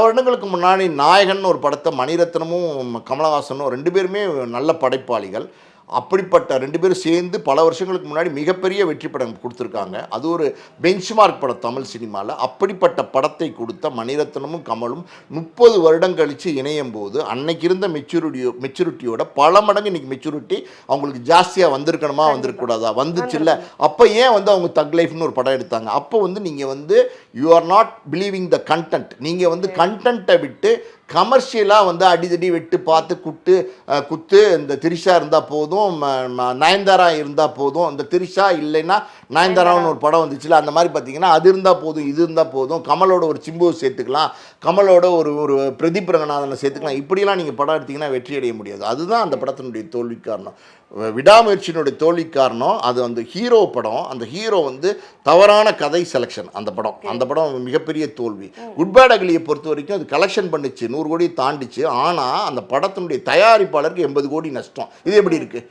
வருடங்களுக்கு முன்னாடி நாயகன் ஒரு படத்தை மணிரத்னமும் கமலஹாசனும் 2 பேருமே நல்ல படைப்பாளிகள். அப்படிப்பட்ட 2 பேரும் சேர்ந்து பல வருஷங்களுக்கு முன்னாடி மிகப்பெரிய வெற்றி படம் கொடுத்துருக்காங்க. அது ஒரு பெஞ்ச்மார்க் படம் தமிழ் சினிமாவில். அப்படிப்பட்ட படத்தை கொடுத்த மணிரத்னமும் கமலும் 30 வருடம் கழித்து இணையும் போது அன்னைக்கு இருந்த மெச்சூரிட்டியோட பல மடங்கு இன்னைக்கு மெச்சூரிட்டி அவங்களுக்கு ஜாஸ்தியாக வந்திருக்கணுமா வந்திருக்கக்கூடாதா வந்துச்சு இல்லை. அப்போ ஏன் அவங்க தக் லைஃப்னு ஒரு படம் எடுத்தாங்க. அப்போ நீங்கள் you are not believing the content. நீங்கள் கண்டென்ட்டை விட்டு கமர்ஷியலாக அடிதடி வெட்டு பார்த்து குத்து இந்த திரிஷா இருந்தால் போதும், நயன்தாரா இருந்தால் போதும். இந்த திரிஷா இல்லைன்னா நயன்தாரான்னு ஒரு படம் வந்துச்சுல, அந்த மாதிரி பார்த்தீங்கன்னா அது இருந்தால் போதும், இது இருந்தால் போதும், கமலோட ஒரு சிம்புவை சேர்த்துக்கலாம், கமலோட ஒரு பிரதீப் ரங்கநாதனை சேர்த்துக்கலாம். இப்படியெல்லாம் நீங்கள் படம் எடுத்திங்கன்னா வெற்றி அடைய முடியாது. அதுதான் அந்த படத்தினுடைய தோல்வி காரணம். விடாமுயற்சியினுடைய தோல்வி காரணம் அது அந்த ஹீரோ படம். அந்த ஹீரோ தவறான கதை செலெக்ஷன். அந்த படம் மிகப்பெரிய தோல்வி. குட் பேட் அக்லியை பொறுத்த வரைக்கும் அது கலெக்ஷன் பண்ணிச்சு, 100 கோடி தாண்டிச்சு. ஆனால் அந்த படத்தினுடைய தயாரிப்பாளருக்கு 80 கோடி நஷ்டம். இது எப்படி இருக்குது?